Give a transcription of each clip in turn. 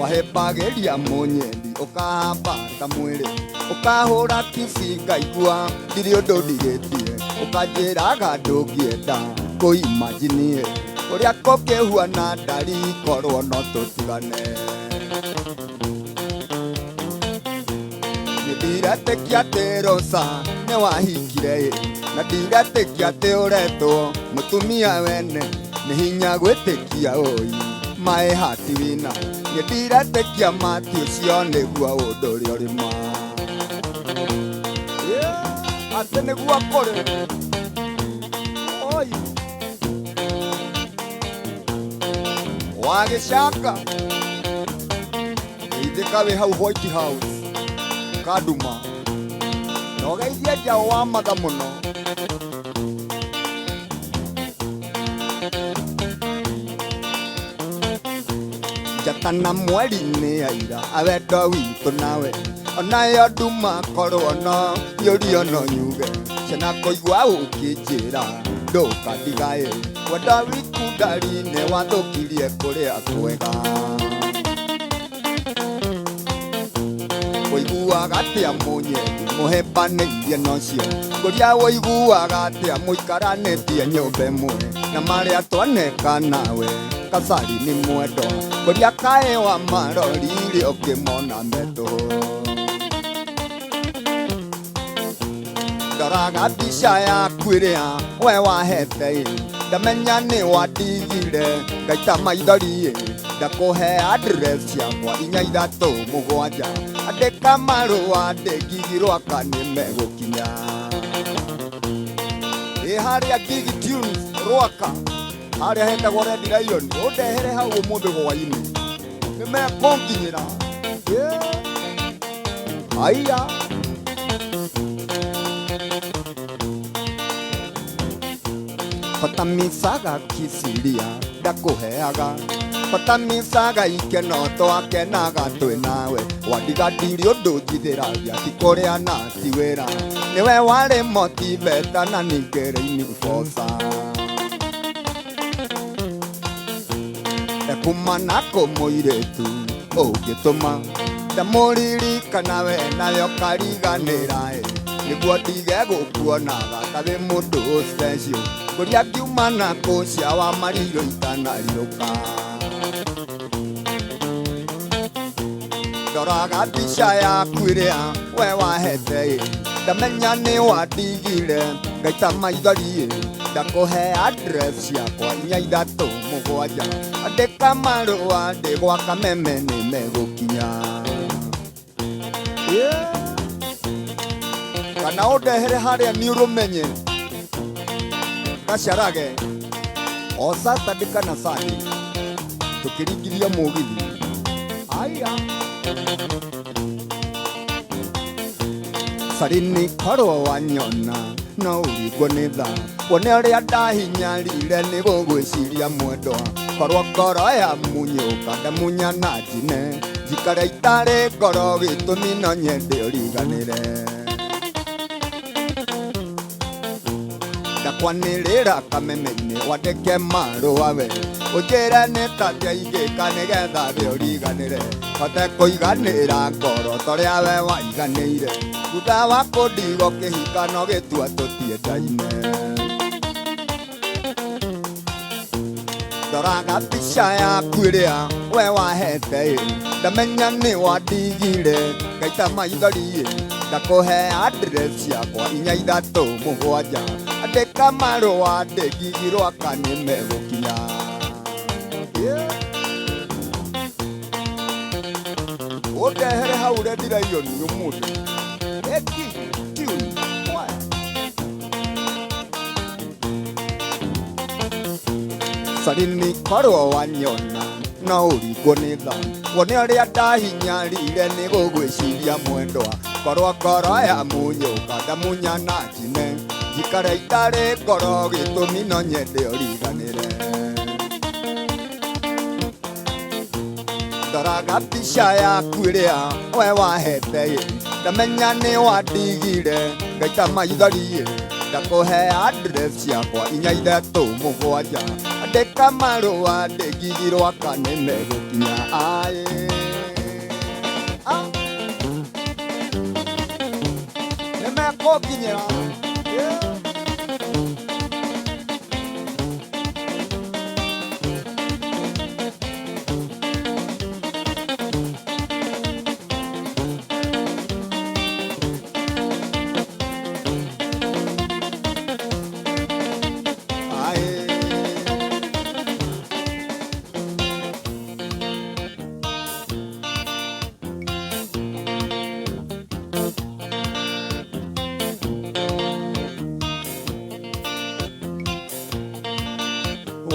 wahepageria munyendi ukahamba kamwiri ukahura kisi ngaigua ndiri undu ndigitie ukanjiraga ndungienda kuimaginie uria kukihuana ndari korwo no tutigane ndiretekia ati Rosa ni wahikire na ndiretekia ati uretwo mutumia wene ni hinya gwitikia oi mae hati wina ni ndiretekia mati ucio niguo undu uria uri ma ati niguo kuri oi wagicaka ithika wi hau White House kaduma nogeithia njao wa matha muno njatana mweri-inĩ aira awendo witũ nawe onayo nduma korwo no yũrio no nyuge ciana kũigua ũkĩnjĩra ndũkandigaye wendo wiku ndari-inĩ wathũkirie kũrĩa kwega woiguaga atĩa mũnyendi mũhĩmbanĩirie nocio ngũria woiguaga atĩa mũikaranĩtie nyũmba ĩmwe na marĩa twaneka nawe kasari ni mwendo ngũria kaĩ wa marorire ũkĩmona metũhũ ndoraga mbica yaku ĩrĩa we wahete ndamenya nĩ wandigire ngaita maithori ndakũhe address yakwa 437 andĩka marũa ndĩngigirwo kanĩme gũkinya harĩa Gigi Tunes rwaka harĩa hetagwo Red Lion ũndehere hau ũmũthĩ hwainĩ nĩmekũnginyĩra aya patamisaga kisiria ndakũheaga patamisaga ikeno twakenaga twĩ nawe wandigadiri ũndũ njithĩragia ti kũrĩa na ti wĩra nĩwe warĩ motiveta na ningĩrĩ forca ekumana kũmũirĩtu ũngĩtũma ndamũririkana we nayo kariganĩra nĩguo ndige gũkuonaga ta wĩ mũndũ special ngũria ngiumana kũcia wa marirũ itanariũka ndoraga mbica yaku ĩrĩa we wahete ndamenya nĩ wandigire ngaita maithori ndakũhe address yakwa 437 andĩka marũa ndĩ gwa Kameme nĩmegũkinya kana ũndehere harĩa nĩ ũrũmenye gacarage o Saturday kana Sunday tũkĩringithia mũgithi aya sarini korwo wanyona no ũringwo nĩ tha wone ũrĩa ndahinyarire nĩ gũgwĩciria mwendwa korwo ngoro ya munyũka ndamunya na njine njikare itarĩ ngoro gĩtũmi no nyende ũriganĩre ndakwanĩrĩra Kameme-inĩ wandĩke marũa we ũnjĩre nĩ tatĩa ingĩka nĩgetha thĩ ũriganĩre hote kũiganĩra ngoro torĩa we waiganĩire thutha wa kũndigwo kĩhikano gĩtua tũtiendaine ndoraga mbica yaku ĩrĩa we wahete ndamenya nĩ wandigire ngaita maithori ndakũhe address yakwa 437 andĩka marũa ndĩngigirwo kanĩme gũkinya ũndehere hau Red Lion ũmũthĩ sarini korwo wanyona no ũringwo nĩ tha wone ũrĩa ndahinyarire nĩ gũgwĩciria mwendwa korwo ngoro ya munyũka ndamunya na njine njikare itarĩ ngoro gĩtũmi no nyende ũriganĩre ndoraga mbica yaku ĩrĩa we wahete ndamenya nĩ wandigire ngaita maithori ndakũhe address yakwa 437 andĩka marũa ndĩngigirwo kanĩme gũkinya aye gukinyira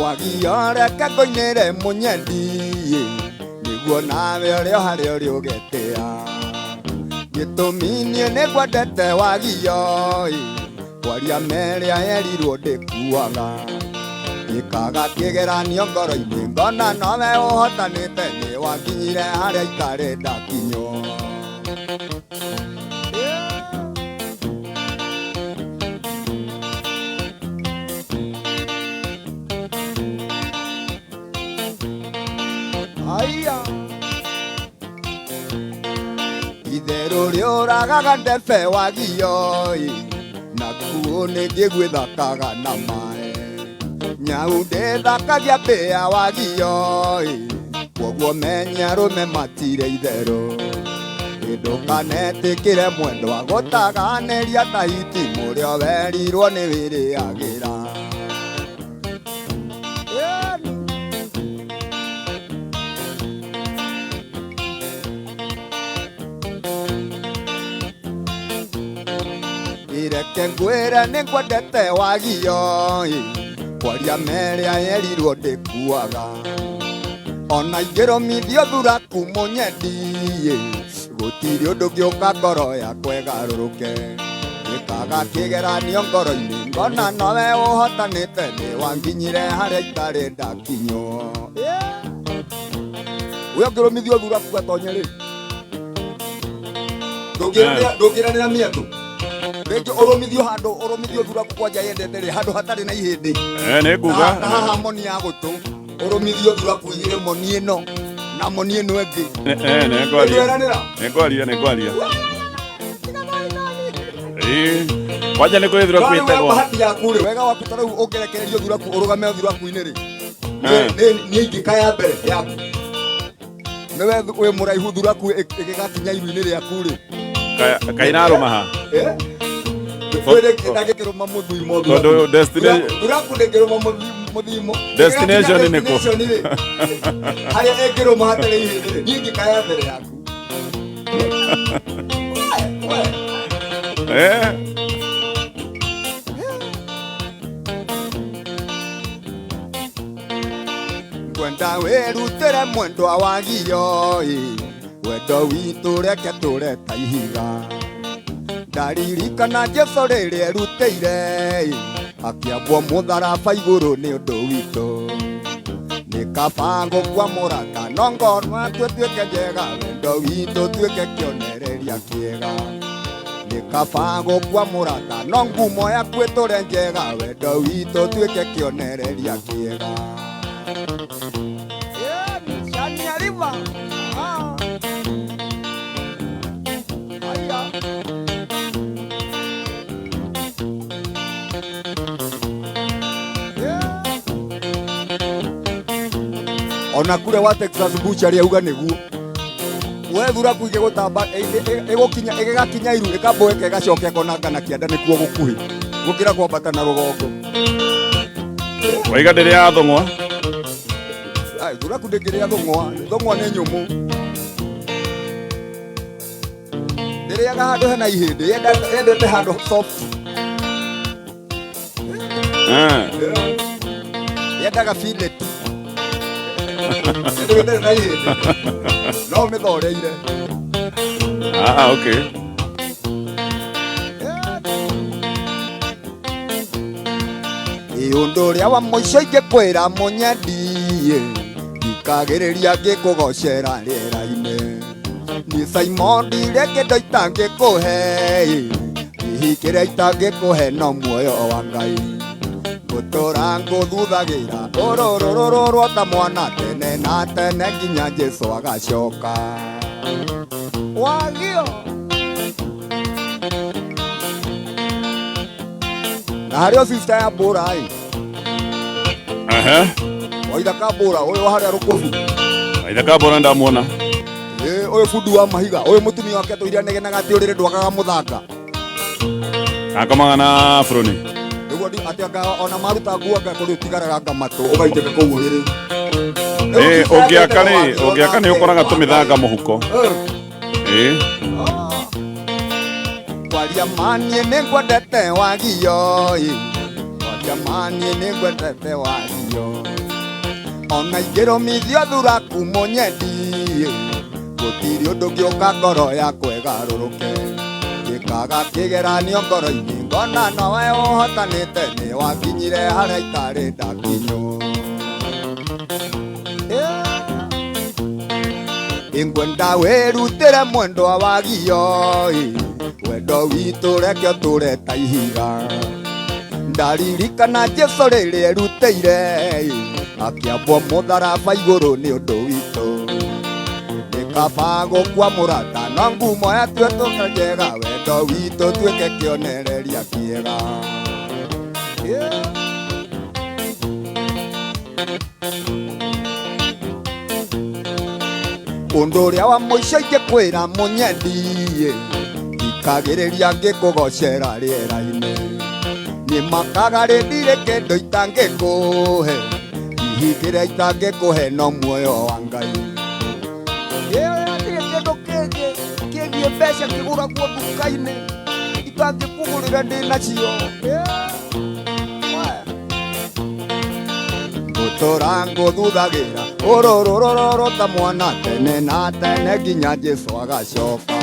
wagiyore koinere munyendi niguo nawe urio hari uri ugetea gituminie nigwendete wagiyo kwaria meria yerirwo ndikuaga gikaga kigeranio ngoro-ini ngona nowe uhotanite ni wakinyire haria itari ndakinyo itherũ rĩũragaga ndebe wagiyo nakuo nĩngĩ gwĩthakaga na maĩ nyau ndĩthakagia mbĩa wagiyo kwoguo menya arũme matire itherũ ndũkanetĩkĩre mwendwa gũtaganĩria tahiti mũrĩo werirwo nĩ wĩrĩagĩra ireke ngwĩre nĩngwendete wagiyo kwaria meria yerirwo ndĩkuaga ona ingĩrũmithio thuraku mũnyendi gũtirĩ ũndũ ngĩũka ngoro yakwa ĩgarũrũke gĩkaga kĩgeranio ngoro-inĩ ngona nowe ũhotanĩte nĩ wanginyire harĩa itarĩ ndakinywo ũyũ ngĩrũmithio thuraku gatonye rĩ ndũngĩranĩra mĩendũ rĩngĩ ũrũmithio handũ ũrũmithio thuraku kwanja yendete rĩ handũ hatarĩ na ihĩndĩ nĩ kuga haha moni ya gũtũ ũrũmithio thuraku igĩrĩ moni ĩno na moni ĩno ĩngĩ nĩngwaria kwanja nĩ kwĩ thuraku ĩtegwo bahati yaku rĩ wega waku ta rĩu ũngĩrekererio thuraku ũrũgame thuraku-inĩ rĩ nĩ ingĩkaya mbere yaku nĩwe wĩ mũraihu thuraku ĩgĩgakinya iru-inĩ rĩaku rĩ kainarũma ha ndagĩkĩrũma mũthimo thuraku ndĩngĩrũma mũthimo destination nĩ kũ harĩa ĩngĩrũma hatarĩ ihĩndĩ rĩ niĩ ingĩkaya mbere yaku ngwenda wĩrutĩre mwendwa wagiyo wendo witũ reke tũre ta ihiga ndaririkana Jesũ rĩrĩa erutĩire akĩambwo mũtharaba igũrũ nĩ ũndũ witũ nĩ kaba gũkwamũraka no ngoro yatuĩ tuĩke njega wendo witũ tuĩke kĩonereria kĩega nĩ kaba gũkwamũraka no ngumo yaku ĩtũre njega wendo witũ tuĩke kĩonereria kĩega ona kure wa Texas butchery auga nĩguo we thuraku igĩgũtamba ĩgĩgakinya iru ĩkamboeka ĩgacoka ĩkonanga na kĩanda nĩkuo gũkuhĩ gũkĩra kwambata na rũgongo waiga ndĩrĩ ya thũng'wa thuraku ndĩngĩrĩ ya thũng'wa nĩ nyũmũ ndĩrĩaga handũ hena ihĩndĩ yendete handũ soft yendaga fillet no mĩthoreire okay ũndũ ũrĩa wa mũico ingĩkwĩra mũnyendi ndikagĩrĩria ngĩkũgocera rĩera-inĩ nĩ Simoni rĩngĩ ndo itangĩkũhe hihi kĩrĩa itangĩkũhe no muoyo wa Ngai ngũtũra ngũthuthagĩra ũrũrũrũrwo ta mwana tene na tene nginya Jesũ agacoka wagio hario sister ya bora ai waithaka bora uyu haria rukubi waithaka bora ndamuona uyu fudu wa mahiga uyu mutumia wake tuiria negenaga ati urire ndwakaga muthanga akamaga na froni niguo atianga ona maruta nguanga kuri utigaraga ngamatu ugaiteka kuu urire ungiaka ni ukoraga tumithanga muhuko kwaria manie ningwendete wagio kwaria manie ningwendete wagio ona ingirumithio thuraku munyendi gutiri undu ngiuka ngoro yakwa igaruruke gikaga kigeranio ngoro-ini ngona nowe uhotanite ni wakinyire haria itari ndakinyo ingwenda wirutire mwendwa wagio wendo witu reke uture ta ihiga ndaririkana Jesu riria erutĩire akiambwo mũtharaba igũrũ nĩ ũndũ witũ gĩkaba gũkua mũrata no ngumo yatue tũkanjega wendo witũ tuĩke kĩonereria kĩega ũndũ ũrĩa wa mũico ingĩkwĩra mũnyendi ikagĩrĩria ngĩkũgocera rĩera-inĩ nĩ Makagari ndirĩ kĩndũ itangĩkũhe hihi kĩrĩa itangĩkũhe no muoyo wa Ngai ndirĩ kĩndũ kĩngĩ kĩgiĩ mbeca kĩgũragwo nduka-inĩ itangĩkũgũrĩra ndĩ nacio ngũtũra ngũthuthagĩra ũrũrũrũrũ ta mwana tene na tene nginya Jesu agacoka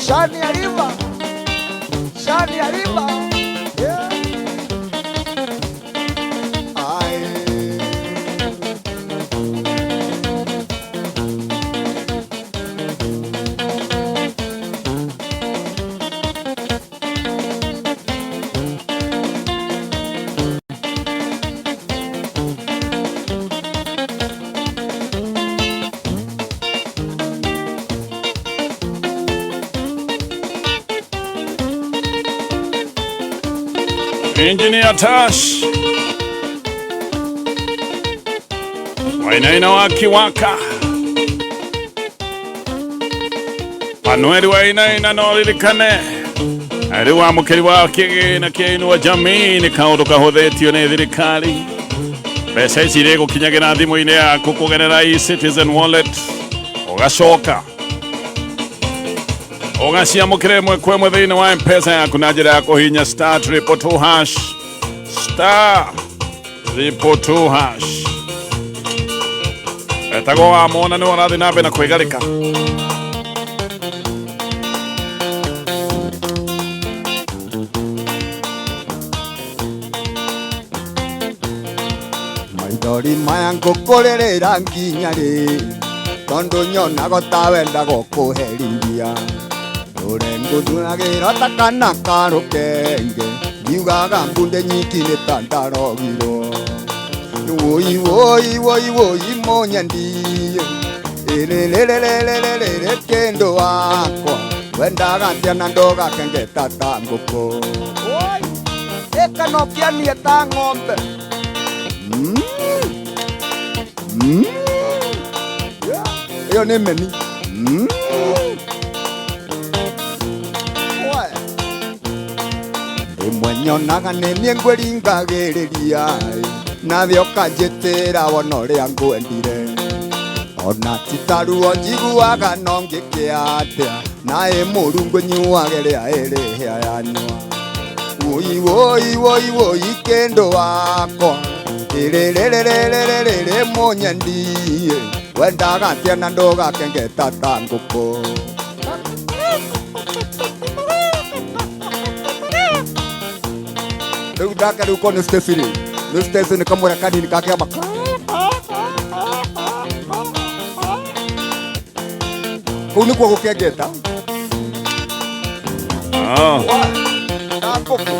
Shani arriba, Shani arriba, Engineer Tash wainaina wakiwaka Manuel wainaina no ririkane ari wa mukeri wa kigina kĩinua jamii nĩ kaũndũ kahũthĩtio nĩ thirikari mbeca ici irĩ gũkinyagira thimũ-inĩ yaku kũgerera e-Citizen wallet ũgacoka ũgaciamũkĩra ĩmwe kwa ĩmwe thĩinĩ wa M-Pesa yaku na njĩra ya kũhihinya *322# *322# etagwo wa mona nĩ ũrathiĩ na mbere na kwĩgarĩka maithori maya ngũkũrĩrĩra nginya rĩ tondũ nyonago ta wenda gũkũherithia ũrĩa ngũthuragĩra ta kana ka rũkenge ngiugaga mbunde nyiki nĩ ta ndarogirwo woi woi woi woi mũnyendi ĩrĩrĩrĩrĩrĩrĩrĩ kĩndũ wakwa wendaga atĩa na ndũgakengeta ta ngũkũ ĩkanokianie ta ng'ombe ĩyo nĩ meni ĩmwe nyonaga nĩ niĩ ngwĩringagĩrĩria nawe ũkanjĩtĩra wona ũrĩa ngwendire ona ti ta ruo njiguaga no ngĩkĩa atĩa naĩ Mũrungu nyuage rĩa ĩrĩ hĩa yanyua woi woi woi woi kĩndũ wakwa ĩrĩrĩrĩrĩrĩrĩ mũnyendi wendaga atĩa na ndũgakengeta ta ngũkũ rĩu ndake rĩu ko nĩ Stacey nĩ Stacey nĩ kamwĩra kanini kakĩamba kũu nĩkuo gũkengeta na ngũkũ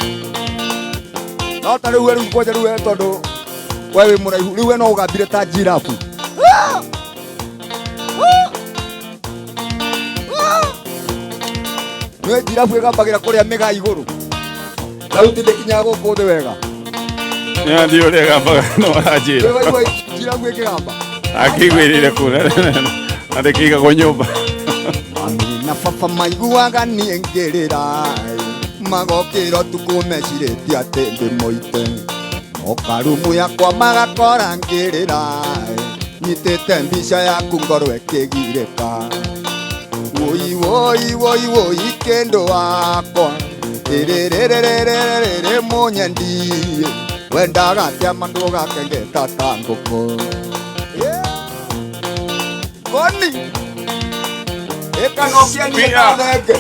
no ta rĩu rĩu kwanja rĩu tondũ we wĩ mũraihu rĩu we no ũgambire ta njirabu Nwe jirabu ĩgambagira kũrĩa mĩga igũrũ. Rĩu ti ndĩkinyaga gũkũ thĩ wega. Ya ndio ile gamba no ajira. Wewe jirabu ĩkĩgamba. Akigwirire kura. Adekiga kwa nyumba. Mami na baba maiguaga niĩ ngĩrĩra. Magokĩra ũtukũ mecirĩtie atĩ ndĩmoite. Okarumu yakwa magakora ngĩrĩra. Nyitĩte mbica yaku ngoro ĩkĩgirĩka. Woi woi woi woi kendo wakwa. Rĩrĩrĩrĩrĩrĩrĩ mũnyendi. Wendaga atĩa mandũ gakengeta ta ngũkũ. Goni Ekanokia ni ta thenge.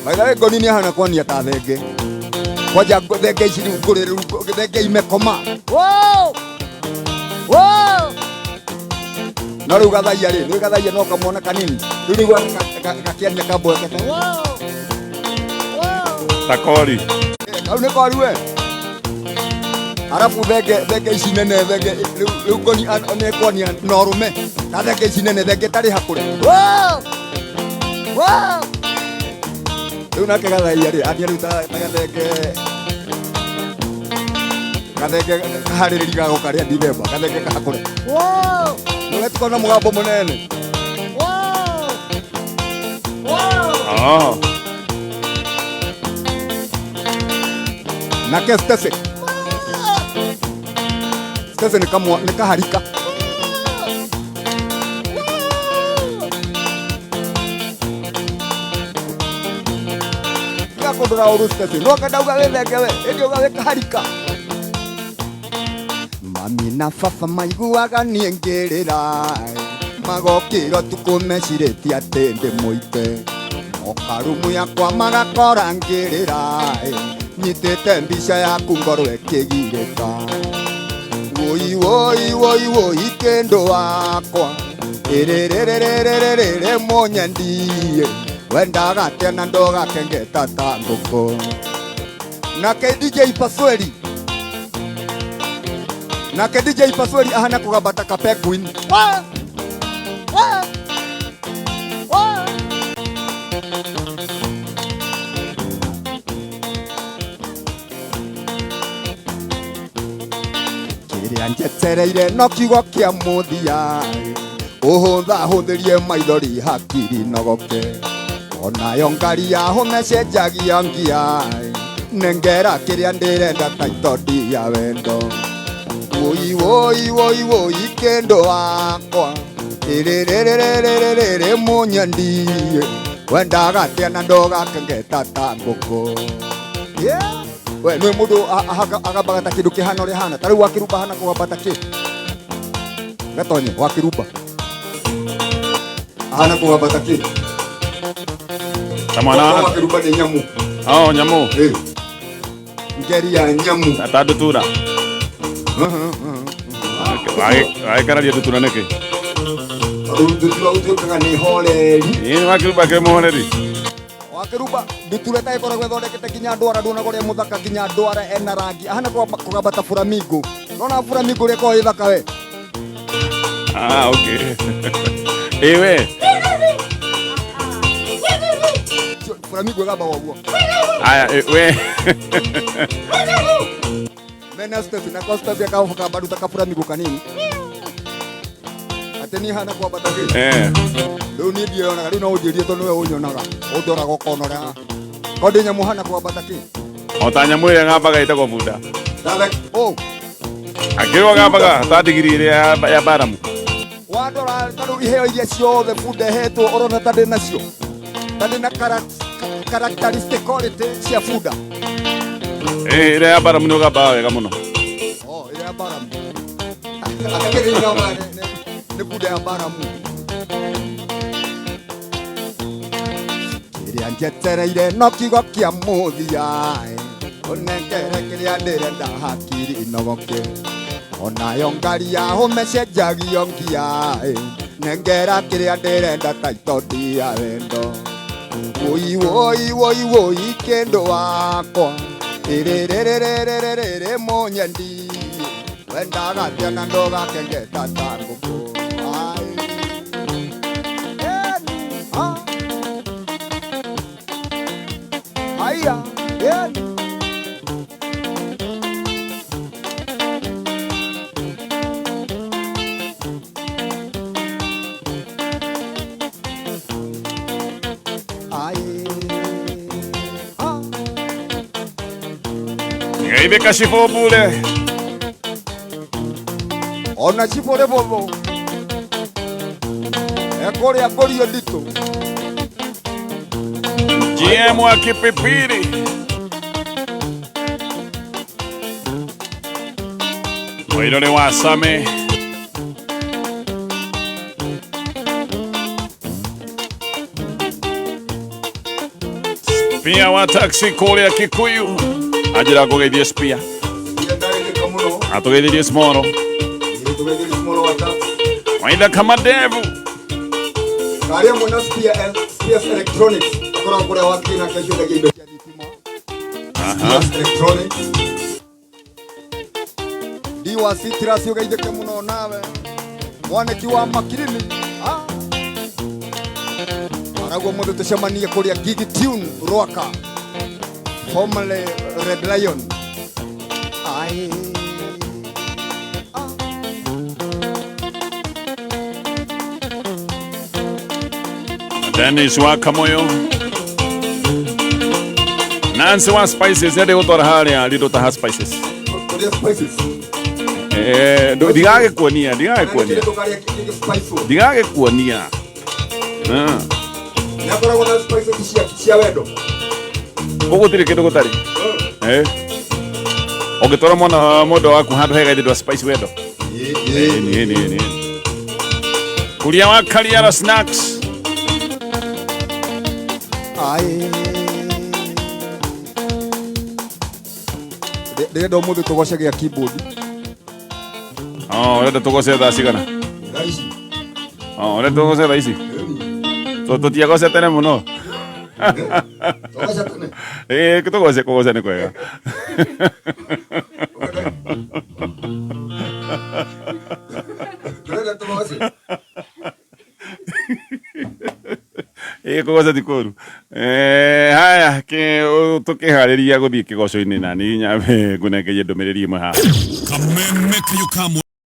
Maitha goni ni hana kwani ta thenge. Kwaja thenge ici ngũrĩrũ thenge imekoma. Wow! Wow! Na rĩu gathaia rĩ, nĩ gathaia no kamona kanini. Rĩu nĩguo gakiania kamboekete. Wow! Wow! Takori. Kau nĩ kori we. Arafu thenge ici nene thenge rĩu goni anekwania na ũrũme. Ta thenge ici nene thenge tarĩ hakũre. Wow! Wow! Rĩu nake gathaia rĩ, ania rĩu ta gathenge. Gathenge kaharĩrĩri gago karĩa Dithemba, gathenge kahakũre. Wow! Nĩ tukona mũgambo mũnene. Wow! Wow! Oh. Nake stese. Stese ni kaharika. Kodora uru stese. No kadauga thenge we. Ndio gawe kaharika. Mami na baba maiguaga niĩ ngĩrĩra. Magokĩra ũtukũ mecirĩtie atĩ ndĩmoite. Okarumu yakwa magakora ngĩrĩra. Nyitĩte mbica yaku ngoro ĩkĩgirĩka. Woi woi woi woi kendo wakwa. Rĩrĩrĩrĩrĩrĩ mũnyendi. Wendaga atĩa na ndũgakengeta ta ngũkũ. Nake DJ Pasweli. Nake DJ Pasweli ahana kũgamba ta kapenguin. Wa! Wa! Wa! Kĩrĩa njetereire no kiugo kĩa mũthia. Ũhũthahũthĩrie maithori hakiri nogoke. Onayo ngari yaho mecenjagia ngia. Nengera kĩrĩa ndĩrenda ta itondi ya wendo. Woi woi woi woi kendo wakwa. Rĩrĩrĩrĩrĩrĩ mũnyendi. Wendaga atĩa na ndũgakengeta ta ngũkũ. We nĩ mũndũ agambaga ta kĩndũ kĩhana ũrĩa hana. Ta rĩu wakĩrumba hana kũgamba ta kĩ. Gatonye wakĩrumba. Hana kũgamba ta kĩ. Tamana. Wakĩrumba nĩ nyamu. Oh, nyamu. Ngeri ya nyamu. Atadutura. Vai kararia dutura neke. Dutura utuĩkaga nĩ horeri. Ni wakĩrumba ke muhoreri. Wakĩrumba dutura ta ĩkoragwo ĩthondekete kinya ndwara ndũnaga ũrĩa mũthaka kinya ndwara ena rangi. Ahana kũgamba ta flamingo. Nona flamingo ũrĩa ĩkoragwo ĩthaka we. Ah, okay. Ewe. Flamingo ĩgamba ũguo. Aya, we. Mena step na costa vya kaofa bado takafuramigo kanini. Ateni hana kwa bataki. Rĩu niĩ ndiona rĩu no ũnjĩrie tondũ we ũnyonaga. Ũndoraga ũkonora. Kodĩ nyamũ hana kwa bataki. O ta nyamũ ĩrĩa ngambaga ĩtagwo bunda. Oh. Akĩrwo ngambaga ta ndigiri ĩrĩa ya baramu. Wandora tondũ iheo iria ciothe bunda hetwo ũrona ta ndĩ nacio. Ta ndĩ na characteristic quality cia bunda. Ĩrĩa ya baramu nĩ ũgambaga wega mũno. Oh, ĩrĩa ya baramu. Akĩrĩ ngama nĩ bunda ya baramu. Kĩrĩa njetereire no kiugo kĩa mũthia. Ũnengere kĩrĩa ndĩrenda hakiri inogoke. Onayo ngari yaho mecenjagio ngia. Nengera kĩrĩa ndĩrenda ta itondi ya wendo. Woi woi woi woi kendo wakwa. Rĩrĩrĩrĩrĩrĩ mũnyendi. Wendaga atĩa na ndũgakengeta ta ngũkũ. Yeah. Ngaibe kashifo bule. Ona chifore bobo. Ekore akorio dito. GM wa kipipiri. Wairore wa Same. Spia wa taxi kole ya Kikuyu. Ajira kugeithia spia. Atugeithia smoro. Waida kama devu. Karia mwana spia electronics. Akora kore wakina kesho ndege ya ditima. Electronics. Diwa citrus ugeithike muno nawe. Mwaneki wa makirini. Aragwo mundu tucemanie kuria Gigi Tune Rwaka. Formerly Red Lion. Dennis wa Kamoyo. Nancy wa Spices ede utora haria lido ta Spices. Spices. Digage kuonia. Nakora wana Spices cia wendo. Gutiri kindu gutari. Ogitora mona modo waku handu hega ithidwa spice wendo. Ni. Kuria wa Kariara snacks. Ndendo muthu tugocagia keyboard. Urenda tugoce thaa cigana? Thaici. Urenda tugoce thaici? Tutiagoce tene muno. Kugoce ni kwega. Kugoce ti kuru. Haya tukihariria guthii kigoco-ini na ni nyabe ngunekerie ndumiriri imwe haha. Kameme kayukamu.